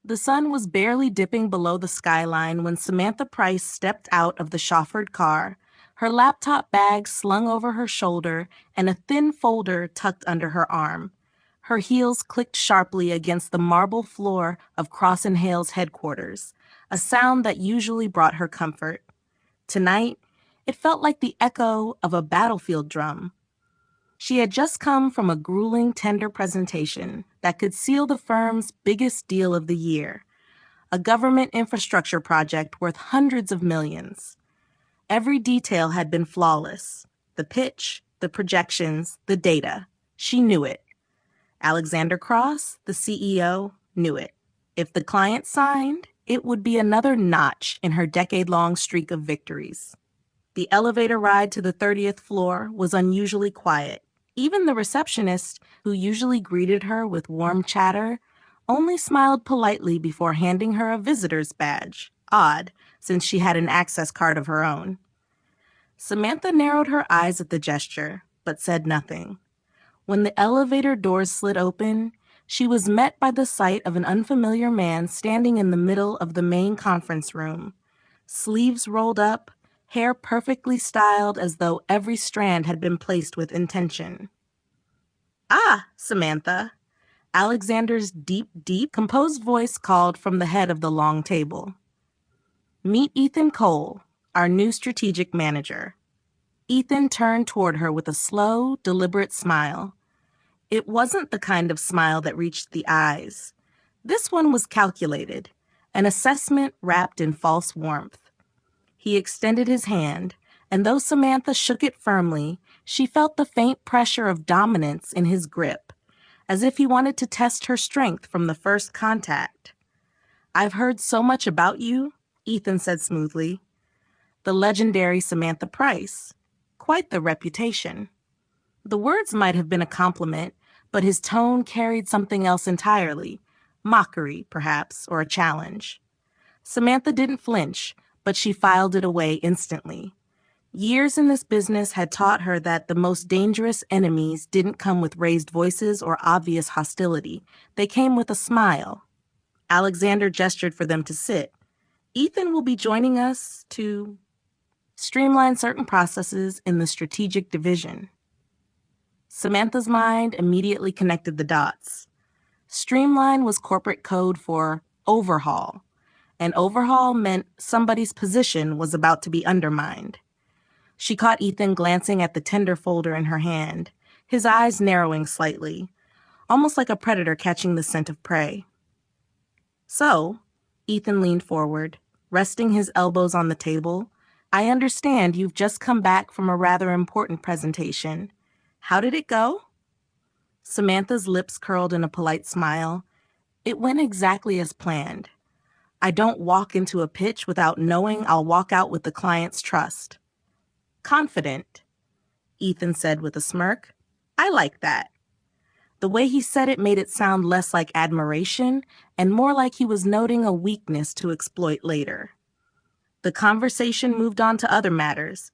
The sun was barely dipping below the skyline when Samantha Price stepped out of the chauffeured car, her laptop bag slung over her shoulder and a thin folder tucked under her arm. Her heels clicked sharply against the marble floor of Cross and Hale's headquarters, a sound that usually brought her comfort. Tonight, it felt like the echo of a battlefield drum. She had just come from a grueling tender presentation that could seal the firm's biggest deal of the year, a government infrastructure project worth hundreds of millions. Every detail had been flawless. The pitch, the projections, the data. She knew it. Alexander Cross, the CEO, knew it. If the client signed, it would be another notch in her decade-long streak of victories. The elevator ride to the 30th floor was unusually quiet. Even the receptionist, who usually greeted her with warm chatter, only smiled politely before handing her a visitor's badge, odd, since she had an access card of her own. Samantha narrowed her eyes at the gesture, but said nothing. When the elevator doors slid open, she was met by the sight of an unfamiliar man standing in the middle of the main conference room. Sleeves rolled up, hair perfectly styled as though every strand had been placed with intention. "Ah, Samantha," Alexander's deep, composed voice called from the head of the long table. "Meet Ethan Cole, our new strategic manager." Ethan turned toward her with a slow, deliberate smile. It wasn't the kind of smile that reached the eyes. This one was calculated, an assessment wrapped in false warmth. He extended his hand, and though Samantha shook it firmly, she felt the faint pressure of dominance in his grip, as if he wanted to test her strength from the first contact. "I've heard so much about you," Ethan said smoothly. "The legendary Samantha Price. Quite the reputation." The words might have been a compliment, but his tone carried something else entirely. Mockery, perhaps, or a challenge. Samantha didn't flinch, but she filed it away instantly. Years in this business had taught her that the most dangerous enemies didn't come with raised voices or obvious hostility. They came with a smile. Alexander gestured for them to sit. "Ethan will be joining us to streamline certain processes in the strategic division." Samantha's mind immediately connected the dots. Streamline was corporate code for overhaul, and overhaul meant somebody's position was about to be undermined. She caught Ethan glancing at the tender folder in her hand, his eyes narrowing slightly, almost like a predator catching the scent of prey. "So," Ethan leaned forward, resting his elbows on the table, "I understand you've just come back from a rather important presentation. How did it go?" Samantha's lips curled in a polite smile. "It went exactly as planned. I don't walk into a pitch without knowing I'll walk out with the client's trust." "Confident," Ethan said with a smirk. "I like that." The way he said it made it sound less like admiration and more like he was noting a weakness to exploit later. The conversation moved on to other matters,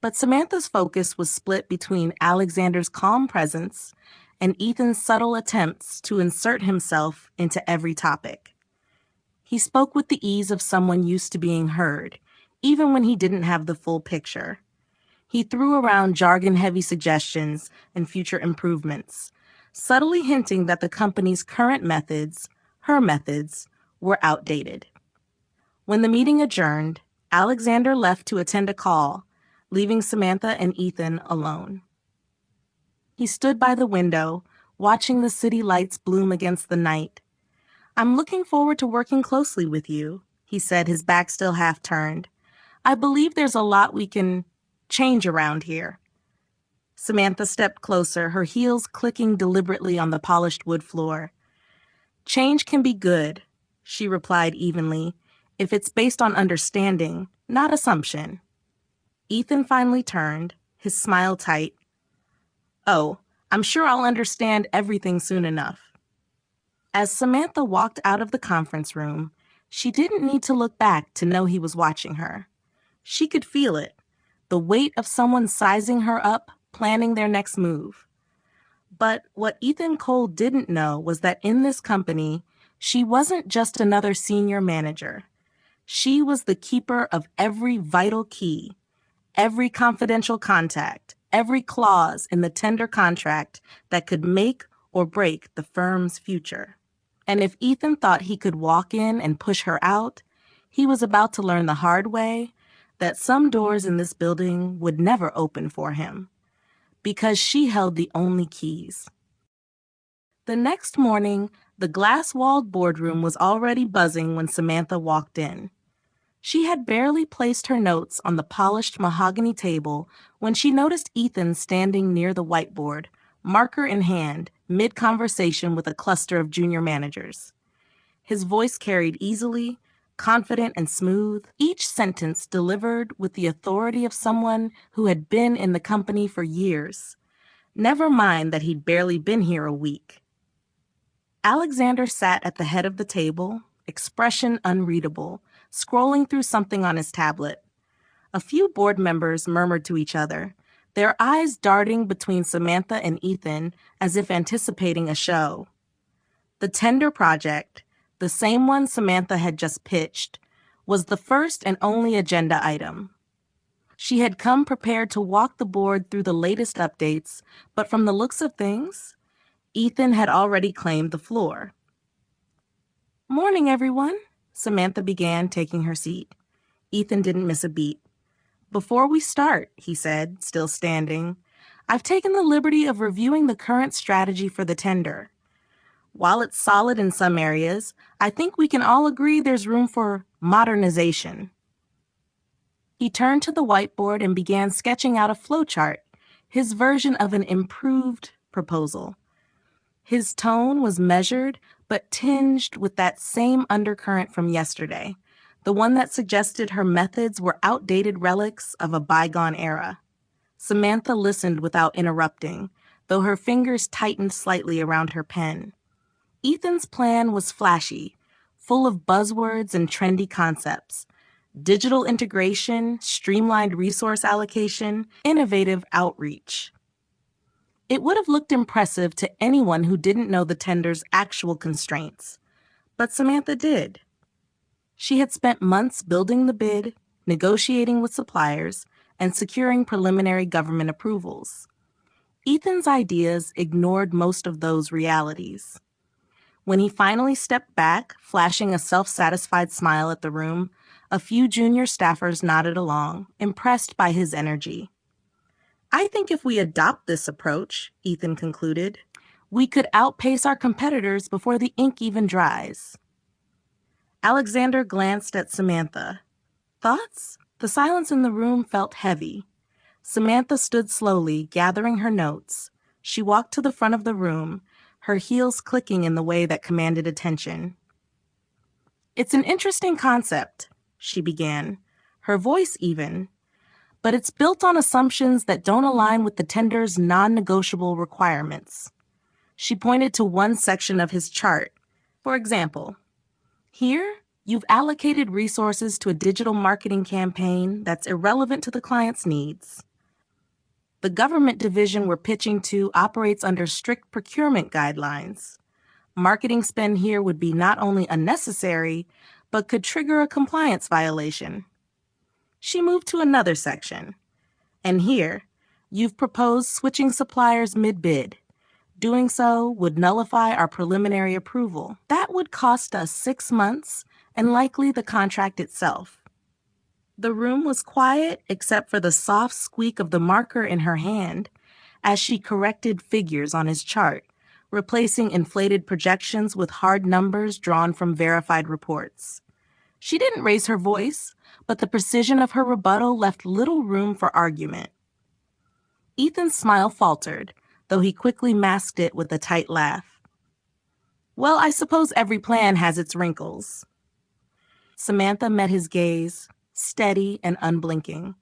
but Samantha's focus was split between Alexander's calm presence and Ethan's subtle attempts to insert himself into every topic. He spoke with the ease of someone used to being heard, even when he didn't have the full picture. He threw around jargon-heavy suggestions and future improvements, subtly hinting that the company's current methods, her methods, were outdated. When the meeting adjourned, Alexander left to attend a call, leaving Samantha and Ethan alone. He stood by the window, watching the city lights bloom against the night. "I'm looking forward to working closely with you," he said, his back still half turned. "I believe there's a lot we can change around here." Samantha stepped closer, her heels clicking deliberately on the polished wood floor. "Change can be good," she replied evenly, "if it's based on understanding, not assumption." Ethan finally turned, his smile tight. "Oh, I'm sure I'll understand everything soon enough." As Samantha walked out of the conference room, she didn't need to look back to know he was watching her. She could feel it, the weight of someone sizing her up, planning their next move. But what Ethan Cole didn't know was that in this company, She wasn't just another senior manager. She was the keeper of every vital key, every confidential contact, every clause in the tender contract that could make or break the firm's future. And if Ethan thought he could walk in and push her out, he was about to learn the hard way that some doors in this building would never open for him, because she held the only keys. The next morning, the glass-walled boardroom was already buzzing when Samantha walked in. She had barely placed her notes on the polished mahogany table when she noticed Ethan standing near the whiteboard, marker in hand, mid-conversation with a cluster of junior managers. His voice carried easily, confident and smooth, each sentence delivered with the authority of someone who had been in the company for years. Never mind that he'd barely been here a week. Alexander sat at the head of the table, expression unreadable, scrolling through something on his tablet. A few board members murmured to each other, their eyes darting between Samantha and Ethan as if anticipating a show. The tender project, the same one Samantha had just pitched, was the first and only agenda item. She had come prepared to walk the board through the latest updates, but from the looks of things, Ethan had already claimed the floor. "Morning, everyone," Samantha began, taking her seat. Ethan didn't miss a beat. "Before we start," he said, still standing, "I've taken the liberty of reviewing the current strategy for the tender. While it's solid in some areas, I think we can all agree there's room for modernization." He turned to the whiteboard and began sketching out a flowchart, his version of an improved proposal. His tone was measured, but tinged with that same undercurrent from yesterday, the one that suggested her methods were outdated relics of a bygone era. Samantha listened without interrupting, though her fingers tightened slightly around her pen. Ethan's plan was flashy, full of buzzwords and trendy concepts. Digital integration, streamlined resource allocation, innovative outreach. It would have looked impressive to anyone who didn't know the tender's actual constraints, but Samantha did. She had spent months building the bid, negotiating with suppliers, and securing preliminary government approvals. Ethan's ideas ignored most of those realities. When he finally stepped back, flashing a self-satisfied smile at the room, a few junior staffers nodded along, impressed by his energy. "I think if we adopt this approach," Ethan concluded, "we could outpace our competitors before the ink even dries." Alexander glanced at Samantha. "Thoughts?" The silence in the room felt heavy. Samantha stood slowly, gathering her notes. She walked to the front of the room, her heels clicking in the way that commanded attention. "It's an interesting concept," she began, her voice even, "but it's built on assumptions that don't align with the tender's non-negotiable requirements." She pointed to one section of his chart. "For example, here, you've allocated resources to a digital marketing campaign that's irrelevant to the client's needs. The government division we're pitching to operates under strict procurement guidelines. Marketing spend here would be not only unnecessary, but could trigger a compliance violation." She moved to another section. "And here, you've proposed switching suppliers mid-bid. Doing so would nullify our preliminary approval. That would cost us 6 months and likely the contract itself." The room was quiet except for the soft squeak of the marker in her hand as she corrected figures on his chart, replacing inflated projections with hard numbers drawn from verified reports. She didn't raise her voice, but the precision of her rebuttal left little room for argument. Ethan's smile faltered, though he quickly masked it with a tight laugh. "Well, I suppose every plan has its wrinkles." Samantha met his gaze, steady and unblinking.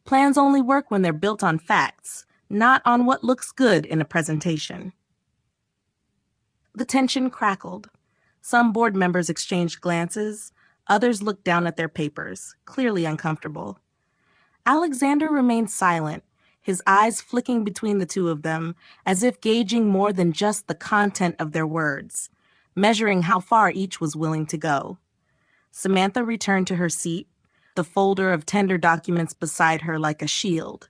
"Plans only work when they're built on facts, not on what looks good in a presentation." The tension crackled. Some board members exchanged glances. Others looked down at their papers, clearly uncomfortable. Alexander remained silent, his eyes flicking between the two of them, as if gauging more than just the content of their words. measuring how far each was willing to go. Samantha returned to her seat, the folder of tender documents beside her like a shield.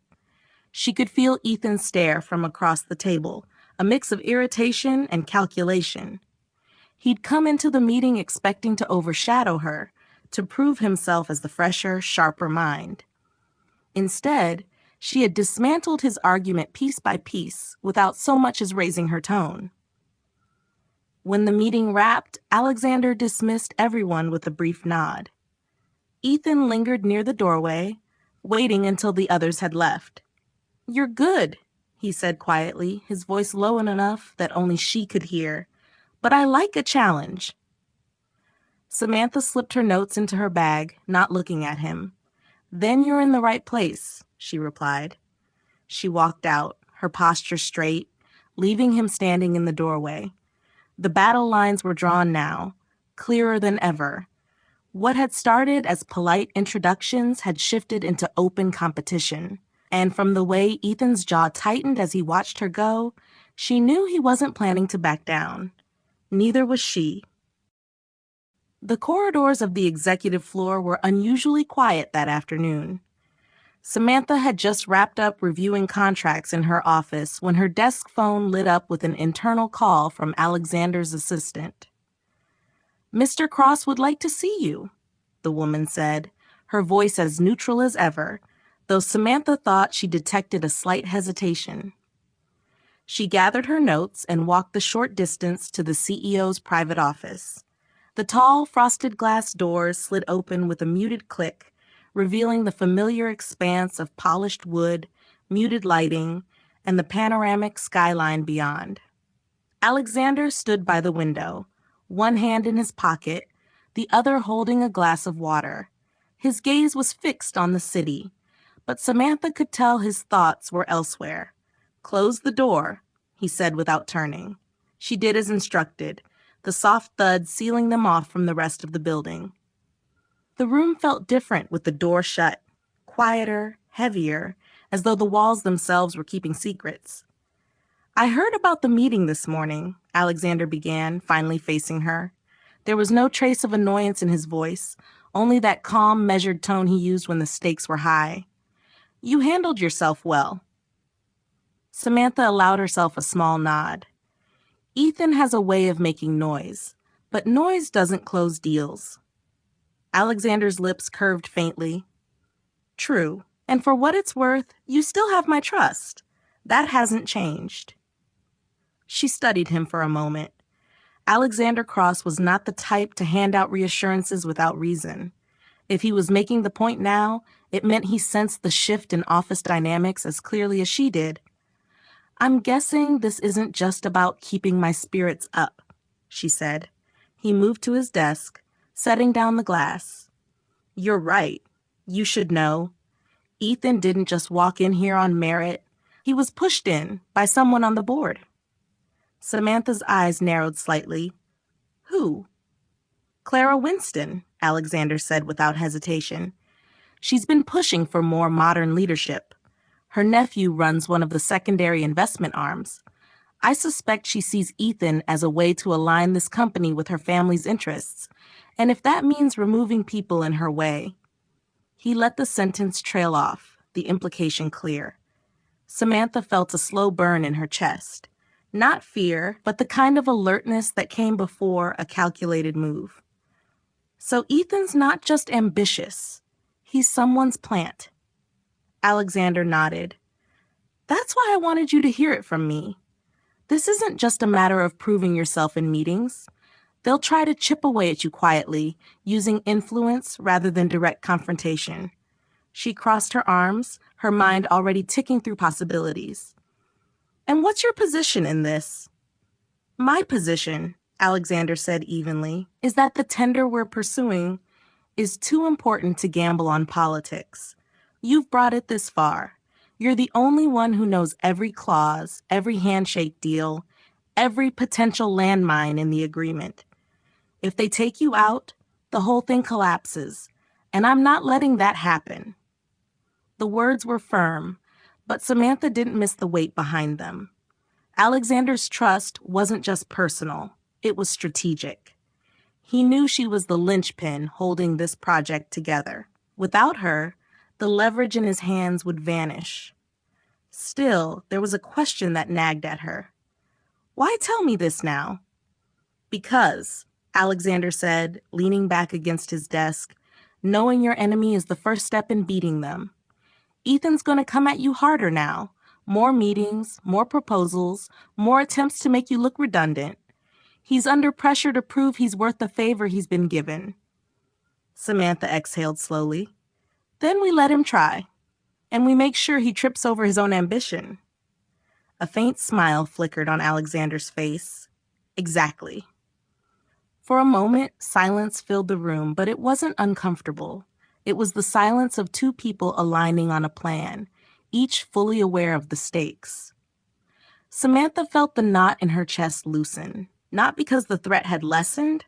She could feel Ethan's stare from across the table, a mix of irritation and calculation. He'd come into the meeting expecting to overshadow her, to prove himself as the fresher, sharper mind. Instead, she had dismantled his argument piece by piece without so much as raising her tone. When the meeting wrapped, Alexander dismissed everyone with a brief nod. Ethan lingered near the doorway, waiting until the others had left. "You're good," he said quietly, his voice low enough that only she could hear. "But I like a challenge." Samantha slipped her notes into her bag, not looking at him. "Then you're in the right place," she replied. She walked out, her posture straight, leaving him standing in the doorway. The battle lines were drawn now, clearer than ever. What had started as polite introductions had shifted into open competition. And from the way Ethan's jaw tightened as he watched her go, she knew he wasn't planning to back down. Neither was she. The corridors of the executive floor were unusually quiet that afternoon. Samantha had just wrapped up reviewing contracts in her office when her desk phone lit up with an internal call from Alexander's assistant. "Mr. Cross would like to see you," the woman said, her voice as neutral as ever, though Samantha thought she detected a slight hesitation. She gathered her notes and walked the short distance to the CEO's private office. The tall, frosted glass doors slid open with a muted click, revealing the familiar expanse of polished wood, muted lighting, and the panoramic skyline beyond. Alexander stood by the window, one hand in his pocket, the other holding a glass of water. His gaze was fixed on the city, but Samantha could tell his thoughts were elsewhere. "Close the door," he said without turning. She did as instructed, the soft thud sealing them off from the rest of the building. The room felt different with the door shut, quieter, heavier, as though the walls themselves were keeping secrets. "I heard about the meeting this morning," Alexander began, finally facing her. There was no trace of annoyance in his voice, only that calm, measured tone he used when the stakes were high. "You handled yourself well." Samantha allowed herself a small nod. Ethan has a way of making noise, but noise doesn't close deals. Alexander's lips curved faintly. "True, and for what it's worth, you still have my trust. That hasn't changed." She studied him for a moment. Alexander Cross was not the type to hand out reassurances without reason. If he was making the point now, it meant he sensed the shift in office dynamics as clearly as she did. "I'm guessing this isn't just about keeping my spirits up," she said. He moved to his desk, setting down the glass. "You're right. You should know. Ethan didn't just walk in here on merit. He was pushed in by someone on the board." Samantha's eyes narrowed slightly. "Who?" "Clara Winston," Alexander said without hesitation. "She's been pushing for more modern leadership. Her nephew runs one of the secondary investment arms. I suspect she sees Ethan as a way to align this company with her family's interests, and if that means removing people in her way." He let the sentence trail off, the implication clear. Samantha felt a slow burn in her chest. Not fear, but the kind of alertness that came before a calculated move. So Ethan's not just ambitious. He's someone's plant. Alexander nodded. "That's why I wanted you to hear it from me. This isn't just a matter of proving yourself in meetings. They'll try to chip away at you quietly, using influence rather than direct confrontation." She crossed her arms, her mind already ticking through possibilities. "And what's your position in this?" "My position," Alexander said evenly, "is that the tender we're pursuing is too important to gamble on politics. You've brought it this far. You're the only one who knows every clause, every handshake deal, every potential landmine in the agreement. If they take you out, the whole thing collapses, and I'm not letting that happen." The words were firm, but Samantha didn't miss the weight behind them. Alexander's trust wasn't just personal. It was strategic. He knew she was the linchpin holding this project together. Without her, the leverage in his hands would vanish. Still, there was a question that nagged at her. Why tell me this now? Because, Alexander said, leaning back against his desk, knowing your enemy is the first step in beating them. Ethan's going to come at you harder now. More meetings, more proposals, more attempts to make you look redundant. He's under pressure to prove he's worth the favor he's been given. Samantha exhaled slowly. Then we let him try, and we make sure he trips over his own ambition. A faint smile flickered on Alexander's face. Exactly. For a moment, silence filled the room, but it wasn't uncomfortable. It was the silence of two people aligning on a plan, each fully aware of the stakes. Samantha felt the knot in her chest loosen, not because the threat had lessened,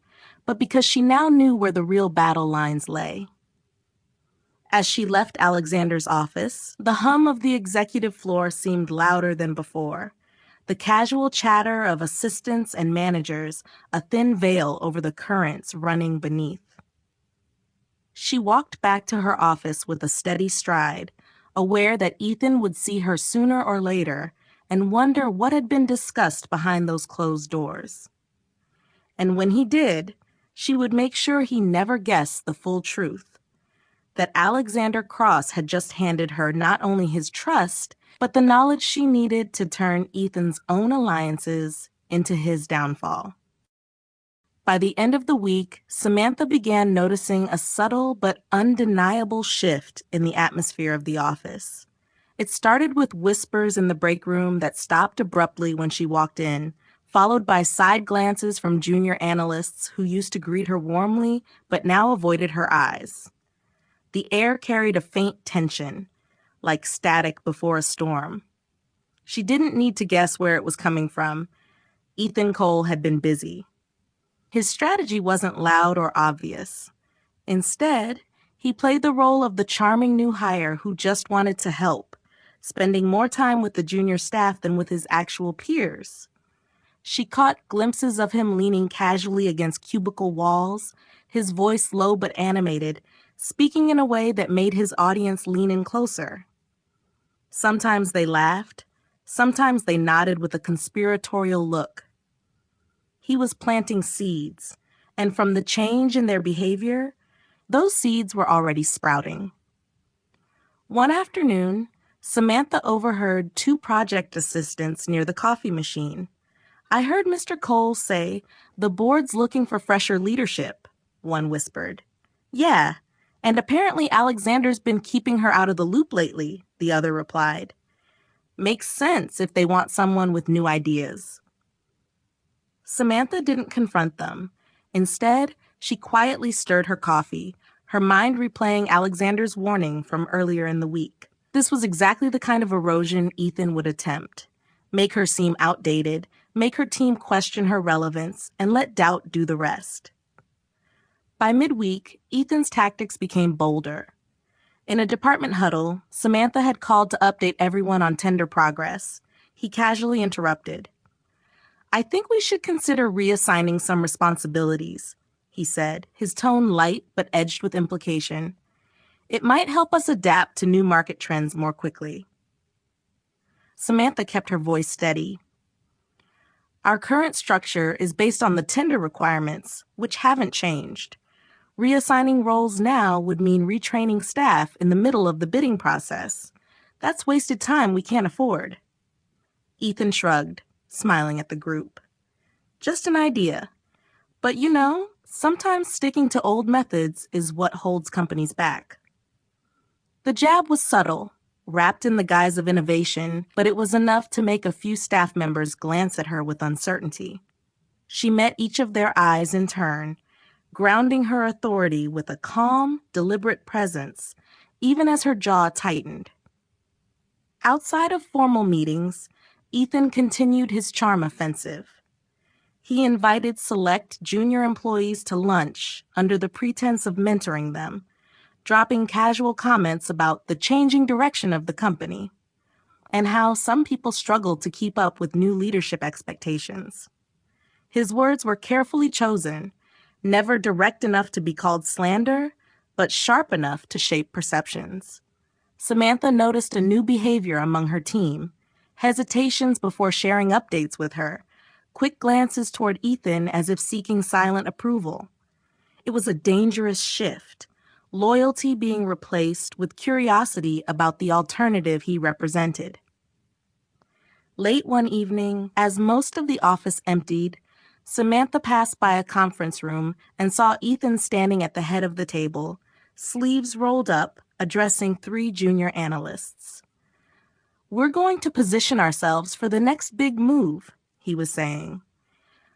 but because she now knew where the real battle lines lay. As she left Alexander's office, the hum of the executive floor seemed louder than before. The casual chatter of assistants and managers, a thin veil over the currents running beneath. She walked back to her office with a steady stride, aware that Ethan would see her sooner or later and wonder what had been discussed behind those closed doors. And when he did, she would make sure he never guessed the full truth. That Alexander Cross had just handed her not only his trust, but the knowledge she needed to turn Ethan's own alliances into his downfall. By the end of the week, Samantha began noticing a subtle but undeniable shift in the atmosphere of the office. It started with whispers in the break room that stopped abruptly when she walked in, followed by side glances from junior analysts who used to greet her warmly but now avoided her eyes. The air carried a faint tension, like static before a storm. She didn't need to guess where it was coming from. Ethan Cole had been busy. His strategy wasn't loud or obvious. Instead, he played the role of the charming new hire who just wanted to help, spending more time with the junior staff than with his actual peers. She caught glimpses of him leaning casually against cubicle walls, his voice low but animated, speaking in a way that made his audience lean in closer. Sometimes they laughed, sometimes they nodded with a conspiratorial look. He was planting seeds, and from the change in their behavior, those seeds were already sprouting. One afternoon, Samantha overheard two project assistants near the coffee machine. I heard Mr. Cole say, "The board's looking for fresher leadership," one whispered. "Yeah, and apparently Alexander's been keeping her out of the loop lately," the other replied. "Makes sense if they want someone with new ideas." Samantha didn't confront them. Instead, she quietly stirred her coffee, her mind replaying Alexander's warning from earlier in the week. This was exactly the kind of erosion Ethan would attempt. Make her seem outdated, make her team question her relevance, and let doubt do the rest. By midweek, Ethan's tactics became bolder. In a department huddle, Samantha had called to update everyone on tender progress. He casually interrupted. "I think we should consider reassigning some responsibilities," he said, his tone light but edged with implication. "It might help us adapt to new market trends more quickly." Samantha kept her voice steady. "Our current structure is based on the tender requirements, which haven't changed. Reassigning roles now would mean retraining staff in the middle of the bidding process. That's wasted time we can't afford." Ethan shrugged, smiling at the group. "Just an idea. But sometimes sticking to old methods is what holds companies back." The jab was subtle, wrapped in the guise of innovation, but it was enough to make a few staff members glance at her with uncertainty. She met each of their eyes in turn, grounding her authority with a calm, deliberate presence, even as her jaw tightened. Outside of formal meetings, Ethan continued his charm offensive. He invited select junior employees to lunch under the pretense of mentoring them, dropping casual comments about the changing direction of the company and how some people struggled to keep up with new leadership expectations. His words were carefully chosen, never direct enough to be called slander, but sharp enough to shape perceptions. Samantha noticed a new behavior among her team: hesitations before sharing updates with her, quick glances toward Ethan as if seeking silent approval. It was a dangerous shift, loyalty being replaced with curiosity about the alternative he represented. Late one evening, as most of the office emptied, Samantha passed by a conference room and saw Ethan standing at the head of the table, sleeves rolled up, addressing three junior analysts. "We're going to position ourselves for the next big move," he was saying.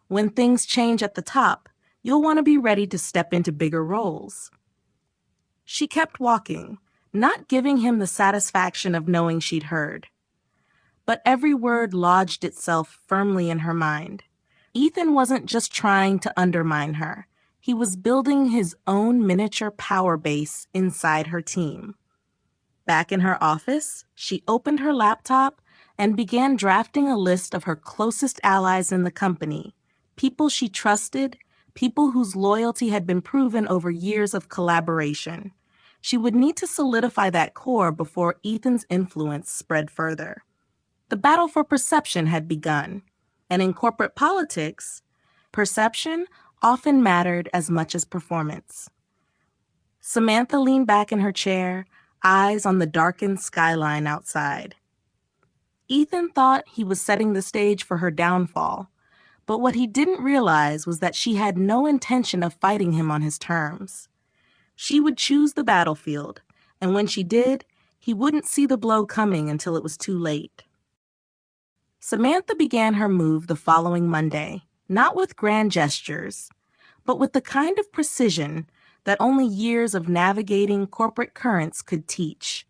"When things change at the top, you'll want to be ready to step into bigger roles." She kept walking, not giving him the satisfaction of knowing she'd heard. But every word lodged itself firmly in her mind. Ethan wasn't just trying to undermine her. He was building his own miniature power base inside her team. Back in her office, she opened her laptop and began drafting a list of her closest allies in the company, people she trusted, people whose loyalty had been proven over years of collaboration. She would need to solidify that core before Ethan's influence spread further. The battle for perception had begun, and in corporate politics, perception often mattered as much as performance. Samantha leaned back in her chair, eyes on the darkened skyline outside. Ethan thought he was setting the stage for her downfall, but what he didn't realize was that she had no intention of fighting him on his terms. She would choose the battlefield, and when she did, he wouldn't see the blow coming until it was too late. Samantha began her move the following Monday, not with grand gestures, but with the kind of precision that only years of navigating corporate currents could teach.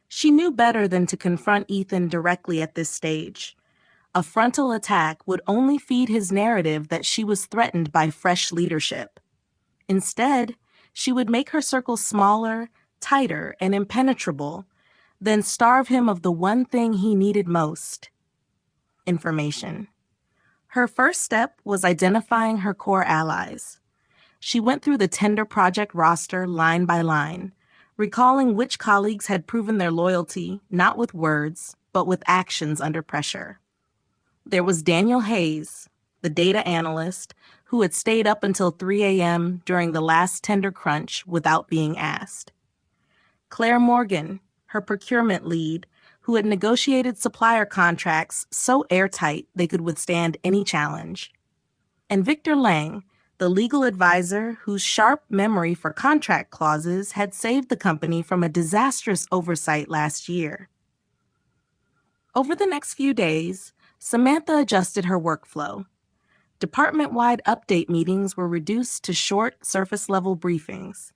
She knew better than to confront Ethan directly at this stage. A frontal attack would only feed his narrative that she was threatened by fresh leadership. Instead, she would make her circle smaller, tighter, and impenetrable, then starve him of the one thing he needed most: information. Her first step was identifying her core allies. She went through the tender project roster line by line, recalling which colleagues had proven their loyalty not with words, but with actions under pressure. There was Daniel Hayes, the data analyst, who had stayed up until 3 a.m. during the last tender crunch without being asked. Claire Morgan, her procurement lead, who had negotiated supplier contracts so airtight they could withstand any challenge. And Victor Lang, the legal advisor whose sharp memory for contract clauses had saved the company from a disastrous oversight last year. Over the next few days, Samantha adjusted her workflow. Department-wide update meetings were reduced to short, surface-level briefings.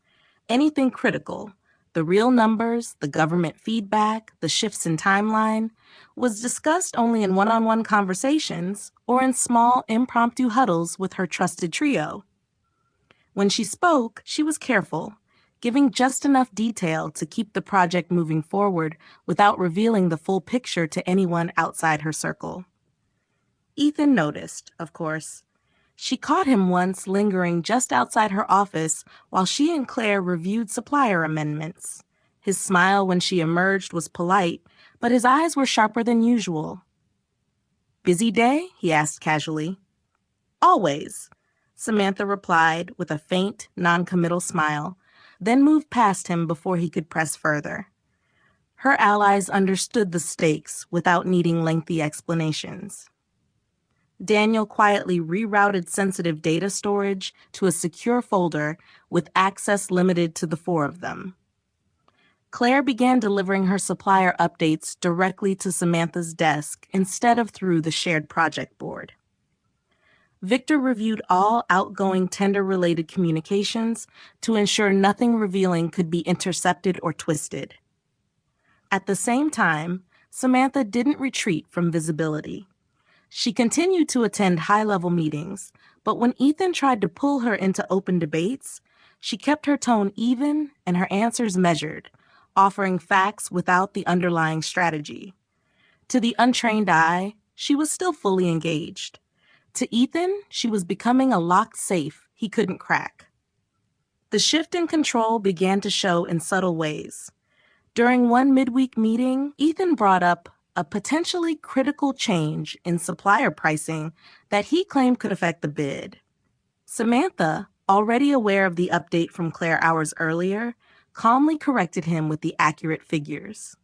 Anything critical, the real numbers, the government feedback, the shifts in timeline, was discussed only in one-on-one conversations or in small, impromptu huddles with her trusted trio. When she spoke, she was careful, giving just enough detail to keep the project moving forward without revealing the full picture to anyone outside her circle. Ethan noticed, of course. She caught him once lingering just outside her office while she and Claire reviewed supplier amendments. His smile when she emerged was polite, but his eyes were sharper than usual. "Busy day?" he asked casually. "Always," Samantha replied with a faint, non-committal smile, then moved past him before he could press further. Her allies understood the stakes without needing lengthy explanations. Daniel quietly rerouted sensitive data storage to a secure folder with access limited to the four of them. Claire began delivering her supplier updates directly to Samantha's desk instead of through the shared project board. Victor reviewed all outgoing tender-related communications to ensure nothing revealing could be intercepted or twisted. At the same time, Samantha didn't retreat from visibility. She continued to attend high-level meetings, but when Ethan tried to pull her into open debates, she kept her tone even and her answers measured, offering facts without the underlying strategy. To the untrained eye, she was still fully engaged. To Ethan, she was becoming a locked safe he couldn't crack. The shift in control began to show in subtle ways. During one midweek meeting, Ethan brought up a potentially critical change in supplier pricing that he claimed could affect the bid. Samantha, already aware of the update from Claire hours earlier, calmly corrected him with the accurate figures.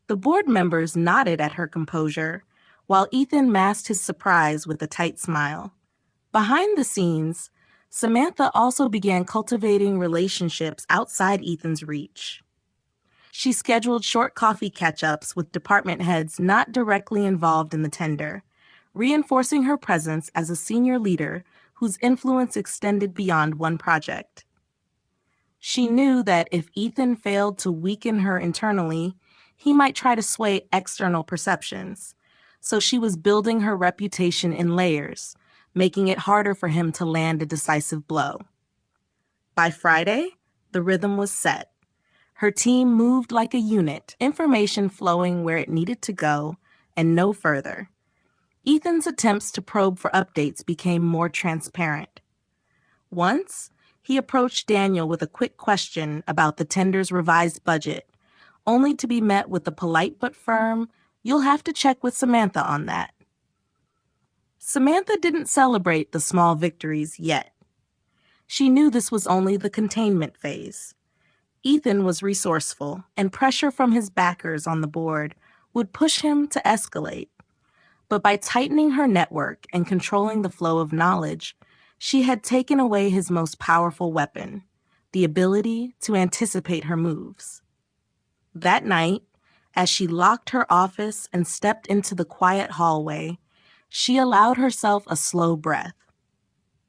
The board members nodded at her composure, while Ethan masked his surprise with a tight smile. Behind the scenes, Samantha also began cultivating relationships outside Ethan's reach. She scheduled short coffee catch-ups with department heads not directly involved in the tender, reinforcing her presence as a senior leader whose influence extended beyond one project. She knew that if Ethan failed to weaken her internally, he might try to sway external perceptions. So she was building her reputation in layers, making it harder for him to land a decisive blow. By Friday, the rhythm was set. Her team moved like a unit, information flowing where it needed to go, and no further. Ethan's attempts to probe for updates became more transparent. Once, he approached Daniel with a quick question about the tender's revised budget, only to be met with the polite but firm, "You'll have to check with Samantha on that." Samantha didn't celebrate the small victories yet. She knew this was only the containment phase. Ethan was resourceful, and pressure from his backers on the board would push him to escalate. But by tightening her network and controlling the flow of knowledge, she had taken away his most powerful weapon, the ability to anticipate her moves. That night, as she locked her office and stepped into the quiet hallway, she allowed herself a slow breath.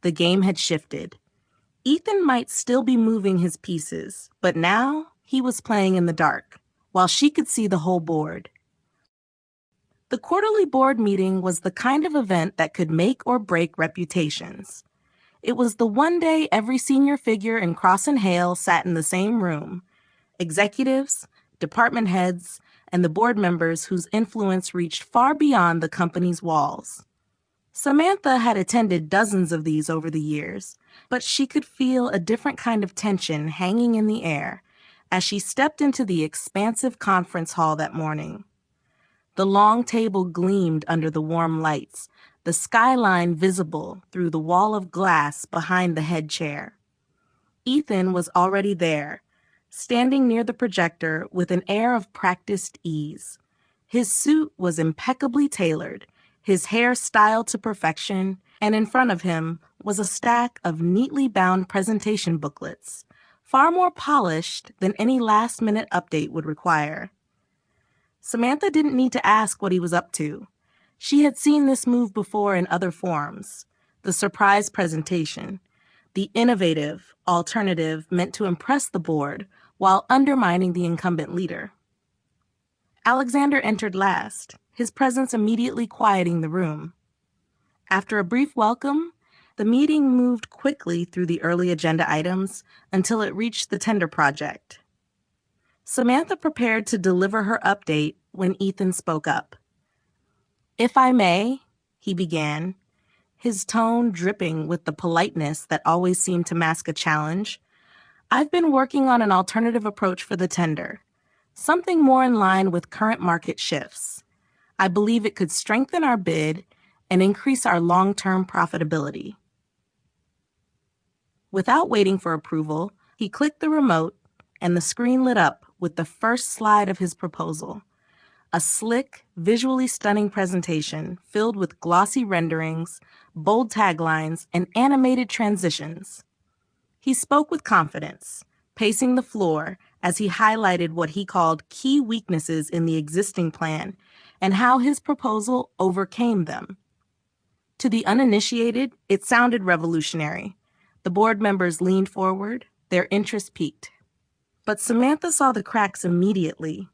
The game had shifted. Ethan might still be moving his pieces, but now he was playing in the dark, while she could see the whole board. The quarterly board meeting was the kind of event that could make or break reputations. It was the one day every senior figure in Cross and Hale sat in the same room. Executives, department heads, and the board members whose influence reached far beyond the company's walls. Samantha had attended dozens of these over the years, but she could feel a different kind of tension hanging in the air as she stepped into the expansive conference hall that morning. The long table gleamed under the warm lights, the skyline visible through the wall of glass behind the head chair. Ethan was already there, standing near the projector with an air of practiced ease. His suit was impeccably tailored, his hair styled to perfection, and in front of him was a stack of neatly bound presentation booklets, far more polished than any last-minute update would require. Samantha didn't need to ask what he was up to. She had seen this move before in other forms: the surprise presentation, the innovative alternative meant to impress the board while undermining the incumbent leader. Alexander entered last, his presence immediately quieting the room. After a brief welcome, the meeting moved quickly through the early agenda items until it reached the tender project. Samantha prepared to deliver her update when Ethan spoke up. "If I may," he began, his tone dripping with the politeness that always seemed to mask a challenge, "I've been working on an alternative approach for the tender, something more in line with current market shifts. I believe it could strengthen our bid and increase our long-term profitability." Without waiting for approval, he clicked the remote, and the screen lit up with the first slide of his proposal. A slick, visually stunning presentation filled with glossy renderings, bold taglines, and animated transitions. He spoke with confidence, pacing the floor as he highlighted what he called key weaknesses in the existing plan and how his proposal overcame them. To the uninitiated, it sounded revolutionary. The board members leaned forward, their interest piqued. But Samantha saw the cracks immediately.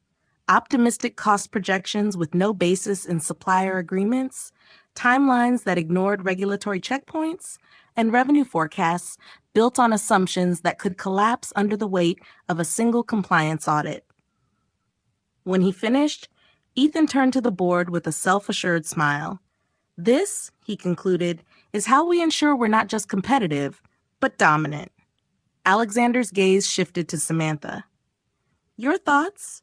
Optimistic cost projections with no basis in supplier agreements, timelines that ignored regulatory checkpoints, and revenue forecasts built on assumptions that could collapse under the weight of a single compliance audit. When he finished, Ethan turned to the board with a self-assured smile. This, he concluded, is how we ensure we're not just competitive, but dominant. Alexander's gaze shifted to Samantha. Your thoughts?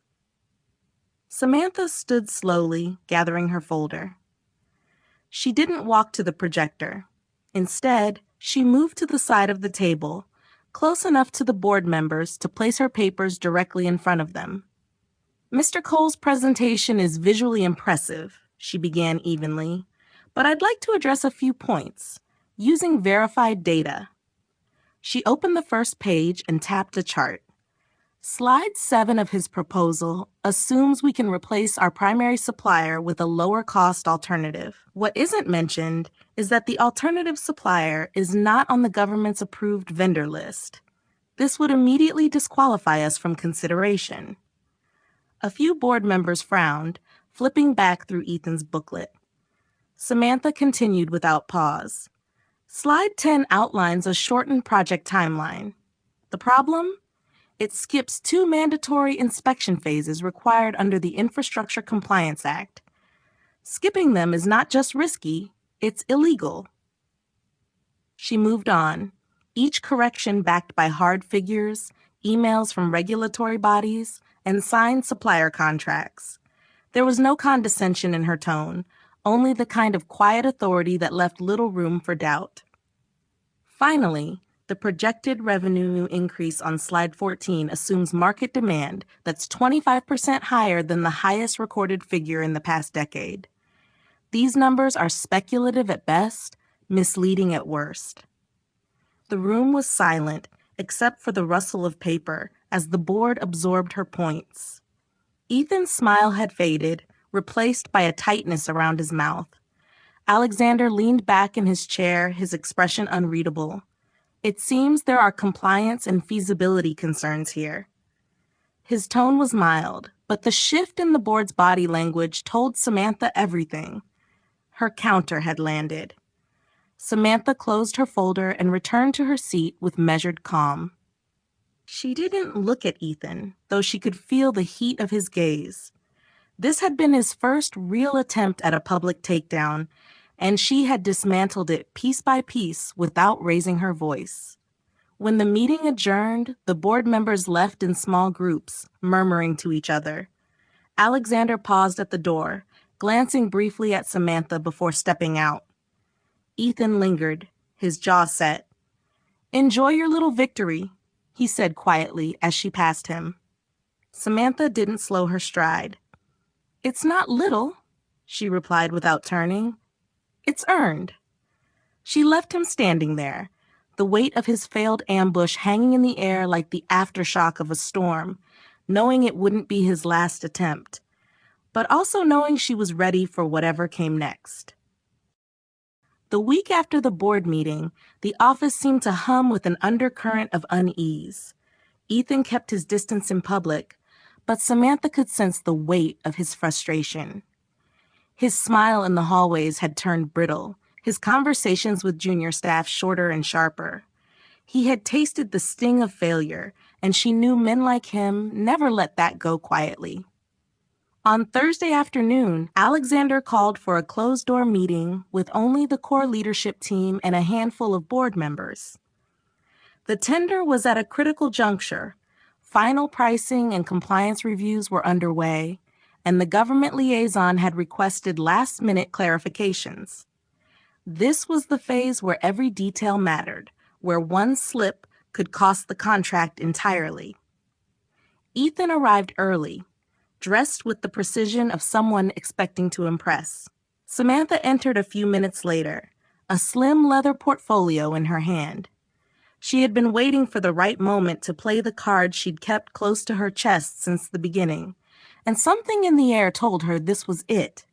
Samantha stood slowly, gathering her folder. She didn't walk to the projector. Instead, she moved to the side of the table, close enough to the board members to place her papers directly in front of them. Mr. Cole's presentation is visually impressive, she began evenly, but I'd like to address a few points, using verified data. She opened the first page and tapped a chart. Slide 7 of his proposal assumes we can replace our primary supplier with a lower-cost alternative. What isn't mentioned is that the alternative supplier is not on the government's approved vendor list. This would immediately disqualify us from consideration. A few board members frowned, flipping back through Ethan's booklet. Samantha continued without pause. Slide 10 outlines a shortened project timeline. The problem? It skips 2 mandatory inspection phases required under the Infrastructure Compliance Act. Skipping them is not just risky, it's illegal. She moved on, each correction backed by hard figures, emails from regulatory bodies, and signed supplier contracts. There was no condescension in her tone, only the kind of quiet authority that left little room for doubt. Finally, the projected revenue increase on slide 14 assumes market demand that's 25% higher than the highest recorded figure in the past decade. These numbers are speculative at best, misleading at worst. The room was silent, except for the rustle of paper, as the board absorbed her points. Ethan's smile had faded, replaced by a tightness around his mouth. Alexander leaned back in his chair, his expression unreadable. It seems there are compliance and feasibility concerns here. His tone was mild, but the shift in the board's body language told Samantha everything. Her counter had landed. Samantha closed her folder and returned to her seat with measured calm. She didn't look at Ethan, though she could feel the heat of his gaze. This had been his first real attempt at a public takedown, and she had dismantled it piece by piece without raising her voice. When the meeting adjourned, the board members left in small groups, murmuring to each other. Alexander paused at the door, glancing briefly at Samantha before stepping out. Ethan lingered, his jaw set. "Enjoy your little victory," he said quietly as she passed him. Samantha didn't slow her stride. "It's not little," she replied without turning. "It's earned." She left him standing there, the weight of his failed ambush hanging in the air like the aftershock of a storm, knowing it wouldn't be his last attempt, but also knowing she was ready for whatever came next. The week after the board meeting, the office seemed to hum with an undercurrent of unease. Ethan kept his distance in public, but Samantha could sense the weight of his frustration. His smile in the hallways had turned brittle, his conversations with junior staff shorter and sharper. He had tasted the sting of failure, and she knew men like him never let that go quietly. On Thursday afternoon, Alexander called for a closed-door meeting with only the core leadership team and a handful of board members. The tender was at a critical juncture. Final pricing and compliance reviews were underway, and the government liaison had requested last-minute clarifications. This was the phase where every detail mattered, where one slip could cost the contract entirely. Ethan arrived early, dressed with the precision of someone expecting to impress. Samantha entered a few minutes later, a slim leather portfolio in her hand. She had been waiting for the right moment to play the card she'd kept close to her chest since the beginning, and something in the air told her this was it.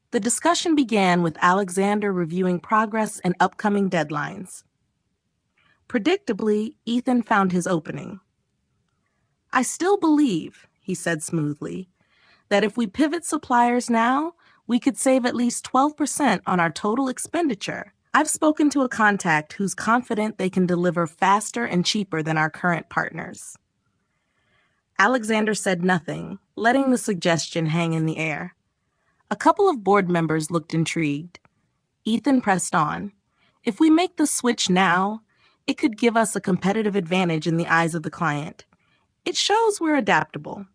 The discussion began with Alexander reviewing progress and upcoming deadlines. Predictably, Ethan found his opening. "I still believe," he said smoothly, "that if we pivot suppliers now, we could save at least 12% on our total expenditure. I've spoken to a contact who's confident they can deliver faster and cheaper than our current partners." Alexander said nothing, letting the suggestion hang in the air. A couple of board members looked intrigued. Ethan pressed on. If we make the switch now, it could give us a competitive advantage in the eyes of the client. It shows we're adaptable.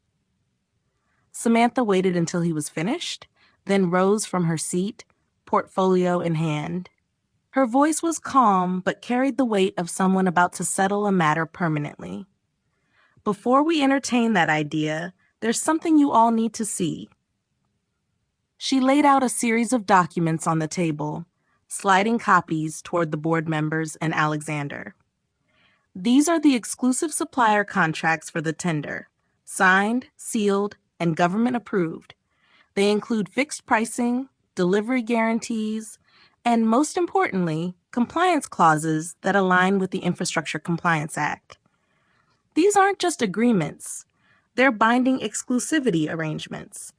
Samantha waited until he was finished, then rose from her seat, portfolio in hand. Her voice was calm but carried the weight of someone about to settle a matter permanently. Before we entertain that idea, there's something you all need to see. She laid out a series of documents on the table, sliding copies toward the board members and Alexander. These are the exclusive supplier contracts for the tender, signed, sealed, and government approved. They include fixed pricing, delivery guarantees, and most importantly, compliance clauses that align with the Infrastructure Compliance Act. These aren't just agreements, they're binding exclusivity arrangements.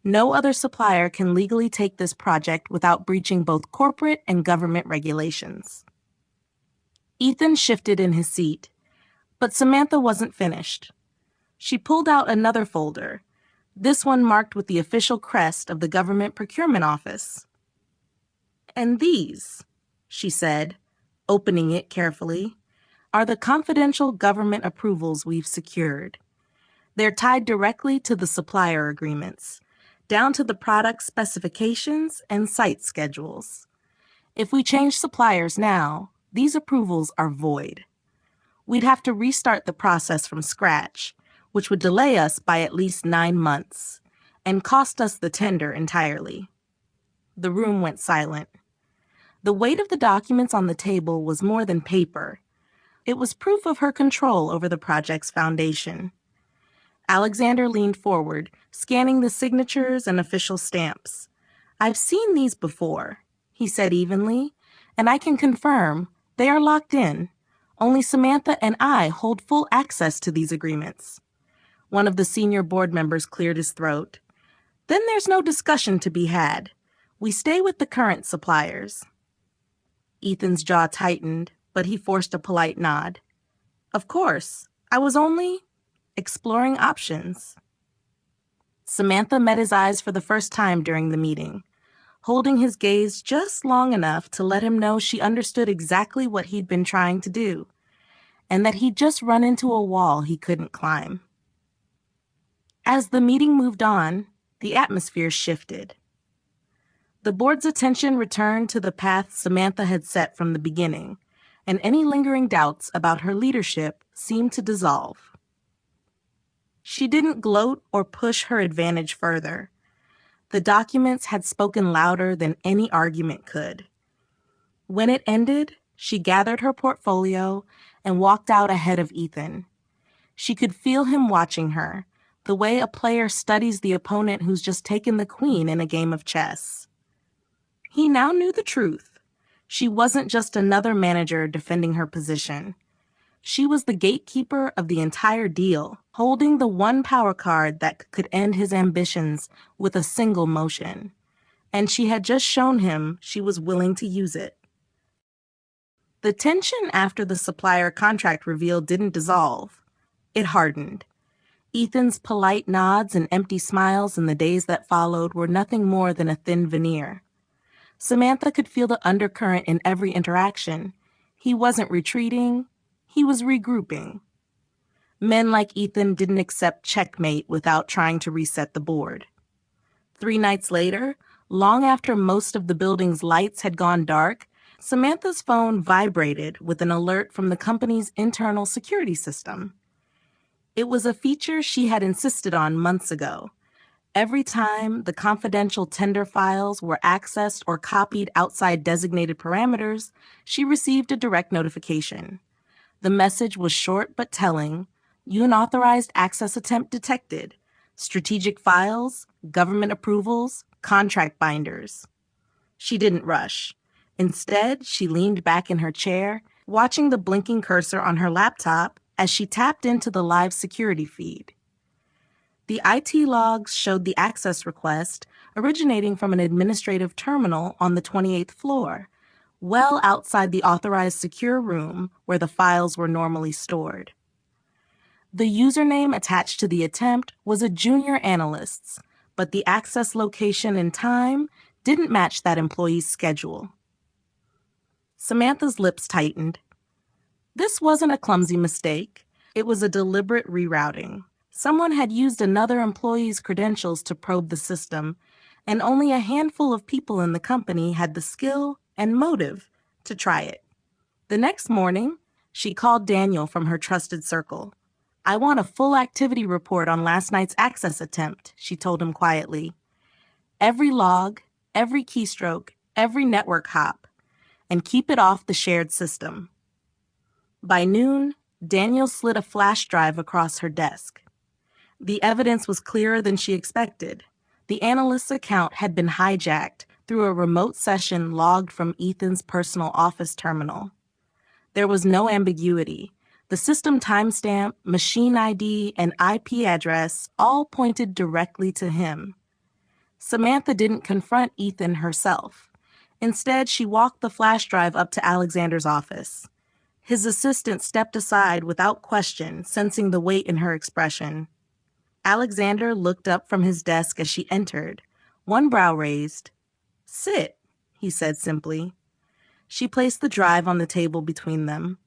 No other supplier can legally take this project without breaching both corporate and government regulations. Ethan shifted in his seat, but Samantha wasn't finished. She pulled out another folder, this one marked with the official crest of the Government Procurement Office. And these, she said, opening it carefully, are the confidential government approvals we've secured. They're tied directly to the supplier agreements, down to the product specifications and site schedules. If we change suppliers now, these approvals are void. We'd have to restart the process from scratch, which would delay us by at least 9 months and cost us the tender entirely. The room went silent. The weight of the documents on the table was more than paper. It was proof of her control over the project's foundation. Alexander leaned forward, scanning the signatures and official stamps. "I've seen these before," he said evenly, "and I can confirm they are locked in. Only Samantha and I hold full access to these agreements." One of the senior board members cleared his throat. "Then there's no discussion to be had. We stay with the current suppliers." Ethan's jaw tightened, but he forced a polite nod. "Of course. I was only exploring options." Samantha met his eyes for the first time during the meeting, holding his gaze just long enough to let him know she understood exactly what he'd been trying to do, and that he'd just run into a wall he couldn't climb. As the meeting moved on, the atmosphere shifted. The board's attention returned to the path Samantha had set from the beginning, and any lingering doubts about her leadership seemed to dissolve. She didn't gloat or push her advantage further. The documents had spoken louder than any argument could. When it ended, she gathered her portfolio and walked out ahead of Ethan. She could feel him watching her, the way a player studies the opponent who's just taken the queen in a game of chess. He now knew the truth. She wasn't just another manager defending her position. She was the gatekeeper of the entire deal, holding the one power card that could end his ambitions with a single motion. And she had just shown him she was willing to use it. The tension after the supplier contract reveal didn't dissolve. It hardened. Ethan's polite nods and empty smiles in the days that followed were nothing more than a thin veneer. Samantha could feel the undercurrent in every interaction. He wasn't retreating. He was regrouping. Men like Ethan didn't accept checkmate without trying to reset the board. 3 nights later, long after most of the building's lights had gone dark, Samantha's phone vibrated with an alert from the company's internal security system. It was a feature she had insisted on months ago. Every time the confidential tender files were accessed or copied outside designated parameters, she received a direct notification. The message was short but telling. Unauthorized access attempt detected. Strategic files, government approvals, contract binders. She didn't rush. Instead, she leaned back in her chair, watching the blinking cursor on her laptop as she tapped into the live security feed. The IT logs showed the access request originating from an administrative terminal on the 28th floor, well outside the authorized secure room where the files were normally stored. The username attached to the attempt was a junior analyst's, but the access location and time didn't match that employee's schedule. Samantha's lips tightened. This wasn't a clumsy mistake. It was a deliberate rerouting. Someone had used another employee's credentials to probe the system, and only a handful of people in the company had the skill and motive to try it. The next morning, she called Daniel from her trusted circle. "I want a full activity report on last night's access attempt," she told him quietly. "Every log, every keystroke, every network hop, and keep it off the shared system." By noon, Daniel slid a flash drive across her desk. The evidence was clearer than she expected. The analyst's account had been hijacked through a remote session logged from Ethan's personal office terminal. There was no ambiguity. The system timestamp, machine ID, and IP address all pointed directly to him. Samantha didn't confront Ethan herself. Instead, she walked the flash drive up to Alexander's office. His assistant stepped aside without question, sensing the weight in her expression. Alexander looked up from his desk as she entered, one brow raised. "Sit," he said simply. She placed the drive on the table between them.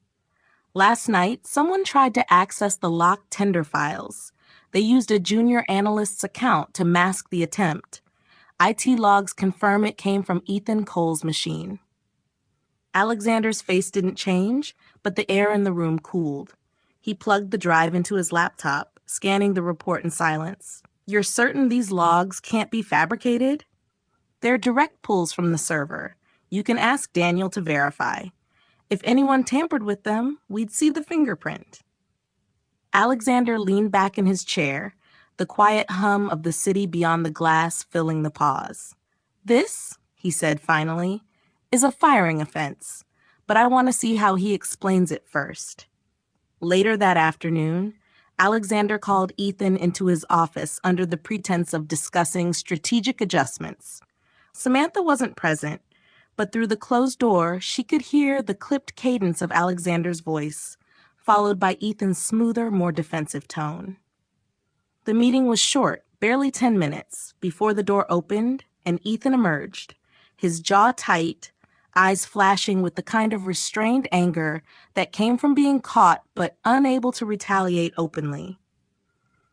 Last night, someone tried to access the locked tender files. They used a junior analyst's account to mask the attempt. IT logs confirm it came from Ethan Cole's machine. Alexander's face didn't change, but the air in the room cooled. He plugged the drive into his laptop, scanning the report in silence. "You're certain these logs can't be fabricated?" "They're direct pulls from the server. You can ask Daniel to verify. If anyone tampered with them, we'd see the fingerprint." Alexander leaned back in his chair, the quiet hum of the city beyond the glass filling the pause. "This," he said finally, "is a firing offense, but I want to see how he explains it first." Later that afternoon, Alexander called Ethan into his office under the pretense of discussing strategic adjustments. Samantha wasn't present, but through the closed door, she could hear the clipped cadence of Alexander's voice, followed by Ethan's smoother, more defensive tone. The meeting was short, barely 10 minutes, before the door opened and Ethan emerged, his jaw tight, eyes flashing with the kind of restrained anger that came from being caught but unable to retaliate openly.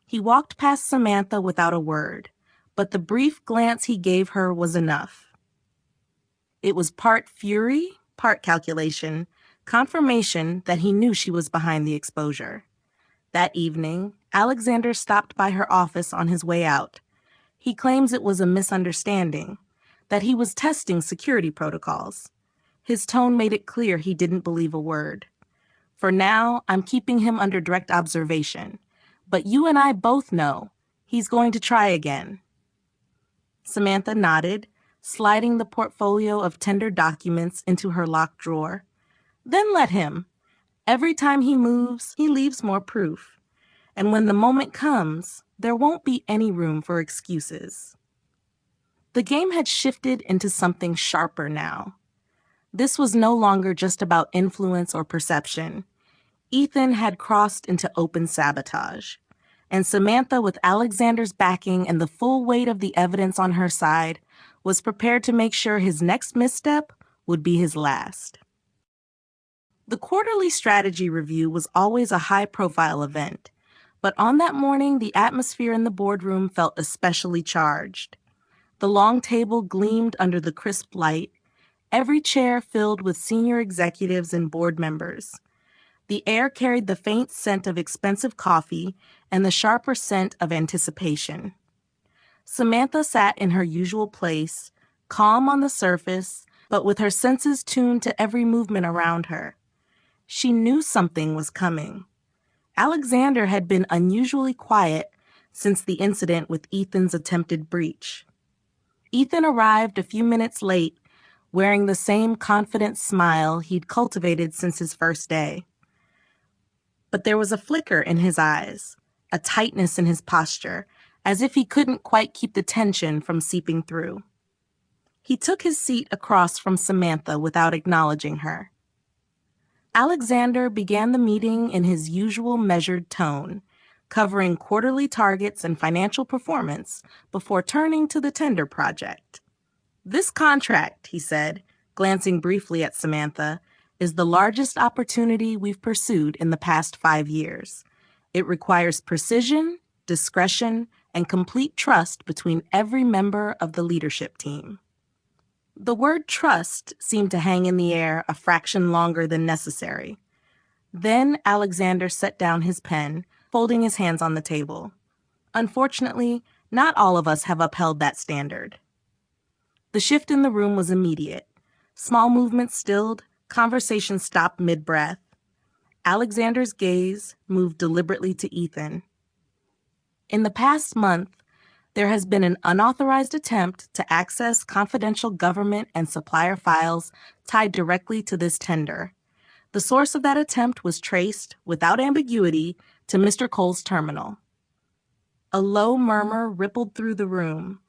He walked past Samantha without a word, but the brief glance he gave her was enough. It was part fury, part calculation, confirmation that he knew she was behind the exposure. That evening, Alexander stopped by her office on his way out. He claims it was a misunderstanding, that he was testing security protocols. His tone made it clear he didn't believe a word. "For now, I'm keeping him under direct observation, but you and I both know he's going to try again." Samantha nodded, sliding the portfolio of tender documents into her locked drawer. "Then let him. Every time he moves, he leaves more proof. And when the moment comes, there won't be any room for excuses." The game had shifted into something sharper now. This was no longer just about influence or perception. Ethan had crossed into open sabotage, and Samantha, with Alexander's backing and the full weight of the evidence on her side, was prepared to make sure his next misstep would be his last. The quarterly strategy review was always a high-profile event, but on that morning, the atmosphere in the boardroom felt especially charged. The long table gleamed under the crisp light, every chair filled with senior executives and board members. The air carried the faint scent of expensive coffee and the sharper scent of anticipation. Samantha sat in her usual place, calm on the surface, but with her senses tuned to every movement around her. She knew something was coming. Alexander had been unusually quiet since the incident with Ethan's attempted breach. Ethan arrived a few minutes late, wearing the same confident smile he'd cultivated since his first day. But there was a flicker in his eyes, a tightness in his posture, as if he couldn't quite keep the tension from seeping through. He took his seat across from Samantha without acknowledging her. Alexander began the meeting in his usual measured tone, covering quarterly targets and financial performance before turning to the tender project. "This contract," he said, glancing briefly at Samantha, "is the largest opportunity we've pursued in the past 5 years. It requires precision, discretion, and complete trust between every member of the leadership team." The word trust seemed to hang in the air a fraction longer than necessary. Then Alexander set down his pen, folding his hands on the table. "Unfortunately, not all of us have upheld that standard." The shift in the room was immediate. Small movements stilled, conversation stopped mid-breath. Alexander's gaze moved deliberately to Ethan. "In the past month, there has been an unauthorized attempt to access confidential government and supplier files tied directly to this tender. The source of that attempt was traced, without ambiguity, to Mr. Cole's terminal." A low murmur rippled through the room.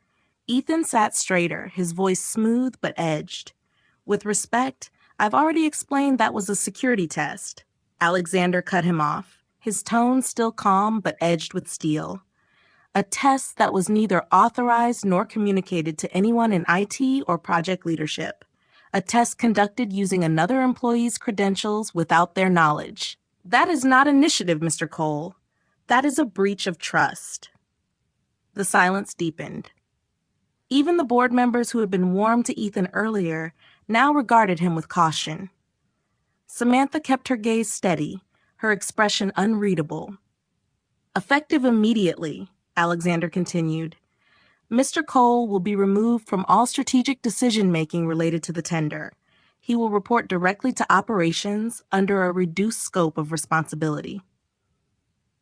Ethan sat straighter, his voice smooth but edged. "With respect, I've already explained that was a security test." Alexander cut him off, his tone still calm but edged with steel. "A test that was neither authorized nor communicated to anyone in IT or project leadership. A test conducted using another employee's credentials without their knowledge. That is not initiative, Mr. Cole. That is a breach of trust." The silence deepened. Even the board members who had been warm to Ethan earlier now regarded him with caution. Samantha kept her gaze steady, her expression unreadable. "Effective immediately," Alexander continued, "Mr. Cole will be removed from all strategic decision-making related to the tender. He will report directly to operations under a reduced scope of responsibility."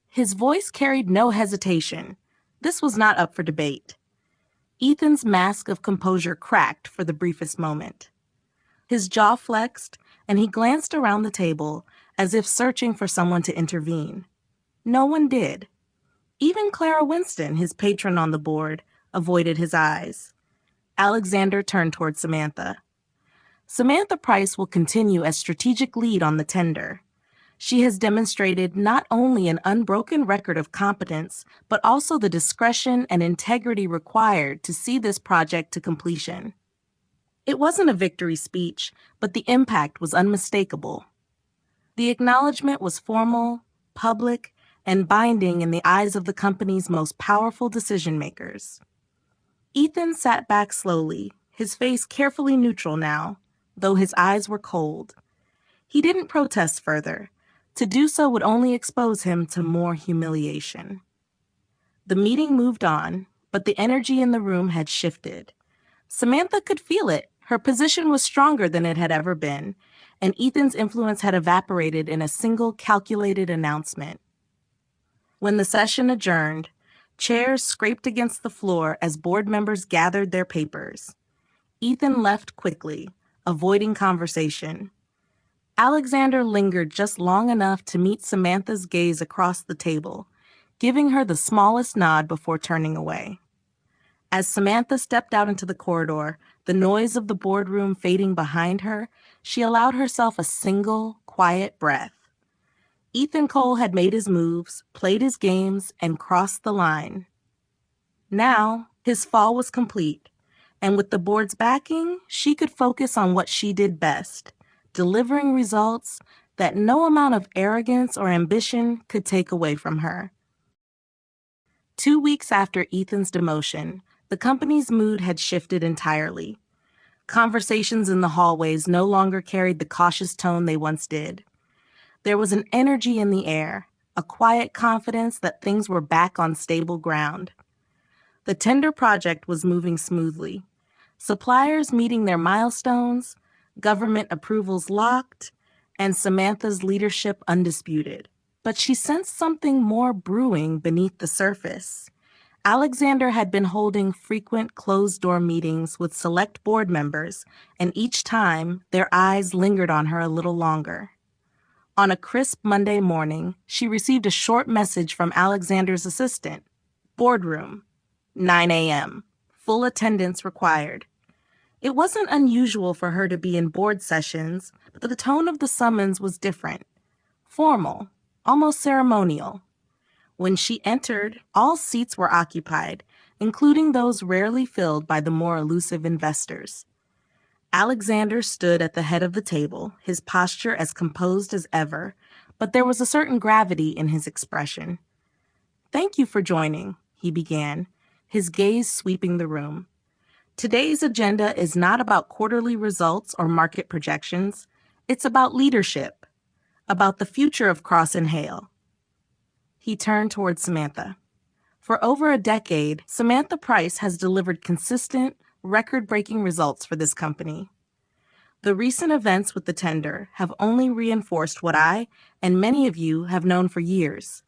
His voice carried no hesitation. This was not up for debate. Ethan's mask of composure cracked for the briefest moment. His jaw flexed, and he glanced around the table as if searching for someone to intervene. No one did. Even Clara Winston, his patron on the board, avoided his eyes. Alexander turned toward Samantha. "Samantha Price will continue as strategic lead on the tender. She has demonstrated not only an unbroken record of competence, but also the discretion and integrity required to see this project to completion." It wasn't a victory speech, but the impact was unmistakable. The acknowledgement was formal, public, and binding in the eyes of the company's most powerful decision-makers. Ethan sat back slowly, his face carefully neutral now, though his eyes were cold. He didn't protest further. To do so would only expose him to more humiliation. The meeting moved on, but the energy in the room had shifted. Samantha could feel it. Her position was stronger than it had ever been, and Ethan's influence had evaporated in a single calculated announcement. When the session adjourned, chairs scraped against the floor as board members gathered their papers. Ethan left quickly, avoiding conversation. Alexander lingered just long enough to meet Samantha's gaze across the table, giving her the smallest nod before turning away. As Samantha stepped out into the corridor, the noise of the boardroom fading behind her, she allowed herself a single, quiet breath. Ethan Cole had made his moves, played his games, and crossed the line. Now, his fall was complete, and with the board's backing, she could focus on what she did best, delivering results that no amount of arrogance or ambition could take away from her. 2 weeks after Ethan's demotion, the company's mood had shifted entirely. Conversations in the hallways no longer carried the cautious tone they once did. There was an energy in the air, a quiet confidence that things were back on stable ground. The tender project was moving smoothly. Suppliers meeting their milestones, government approvals locked, and Samantha's leadership undisputed. But she sensed something more brewing beneath the surface. Alexander had been holding frequent closed-door meetings with select board members, and each time, their eyes lingered on her a little longer. On a crisp Monday morning, she received a short message from Alexander's assistant. "Boardroom, 9 a.m. Full attendance required." It wasn't unusual for her to be in board sessions, but the tone of the summons was different. Formal, almost ceremonial. When she entered, all seats were occupied, including those rarely filled by the more elusive investors. Alexander stood at the head of the table, his posture as composed as ever, but there was a certain gravity in his expression. "Thank you for joining," he began, his gaze sweeping the room. "Today's agenda is not about quarterly results or market projections. It's about leadership, about the future of Cross and Hale." He turned toward Samantha. For over a decade, Samantha Price has delivered consistent, record-breaking results for this company. The recent events with the tender have only reinforced what I, and many of you, have known for years.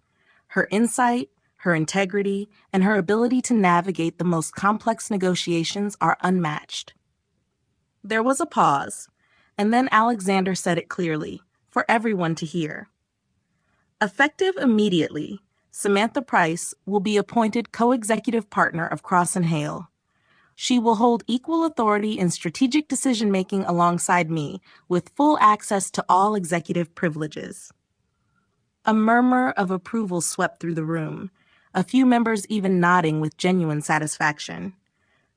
Her insight, her integrity, and her ability to navigate the most complex negotiations are unmatched. There was a pause, and then Alexander said it clearly, for everyone to hear. Effective immediately, Samantha Price will be appointed co-executive partner of Cross and Hale. She will hold equal authority in strategic decision-making alongside me, with full access to all executive privileges. A murmur of approval swept through the room, a few members even nodding with genuine satisfaction.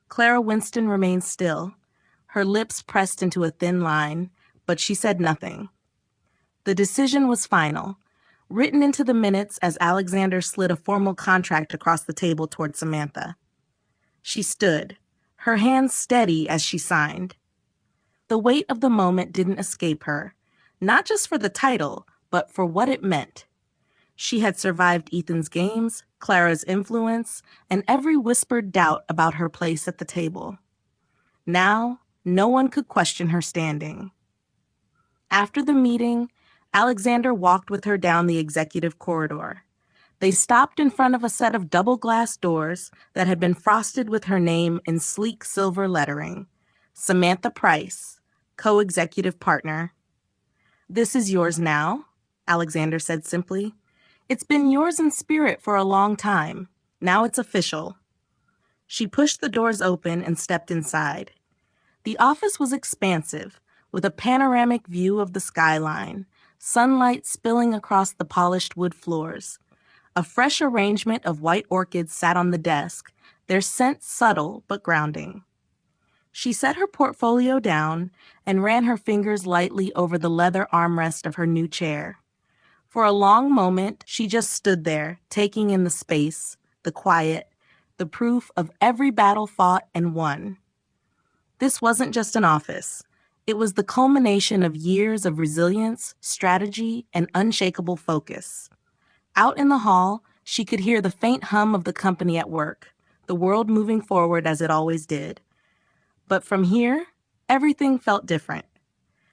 Clara Winston remained still, her lips pressed into a thin line, but she said nothing. The decision was final, written into the minutes as Alexander slid a formal contract across the table toward Samantha. She stood, her hands steady as she signed. The weight of the moment didn't escape her, not just for the title, but for what it meant. She had survived Ethan's games, Clara's influence, and every whispered doubt about her place at the table. Now, no one could question her standing. After the meeting, Alexander walked with her down the executive corridor. They stopped in front of a set of double glass doors that had been frosted with her name in sleek silver lettering. Samantha Price, co-executive partner. "This is yours now," Alexander said simply. "It's been yours in spirit for a long time. Now it's official." She pushed the doors open and stepped inside. The office was expansive, with a panoramic view of the skyline, sunlight spilling across the polished wood floors. A fresh arrangement of white orchids sat on the desk, their scent subtle but grounding. She set her portfolio down and ran her fingers lightly over the leather armrest of her new chair. For a long moment, she just stood there, taking in the space, the quiet, the proof of every battle fought and won. This wasn't just an office. It was the culmination of years of resilience, strategy, and unshakable focus. Out in the hall, she could hear the faint hum of the company at work, the world moving forward as it always did. But from here, everything felt different.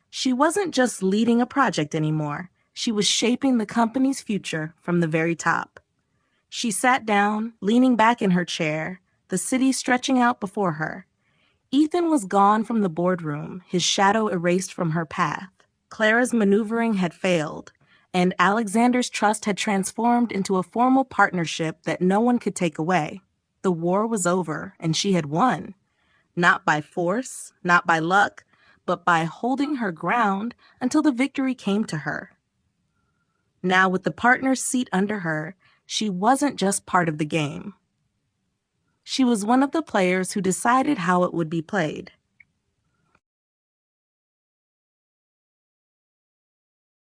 She wasn't just leading a project anymore. She was shaping the company's future from the very top. She sat down, leaning back in her chair, the city stretching out before her. Ethan was gone from the boardroom, his shadow erased from her path. Clara's maneuvering had failed, and Alexander's trust had transformed into a formal partnership that no one could take away. The war was over, and she had won. Not by force, not by luck, but by holding her ground until the victory came to her. Now, with the partner's seat under her, she wasn't just part of the game. She was one of the players who decided how it would be played.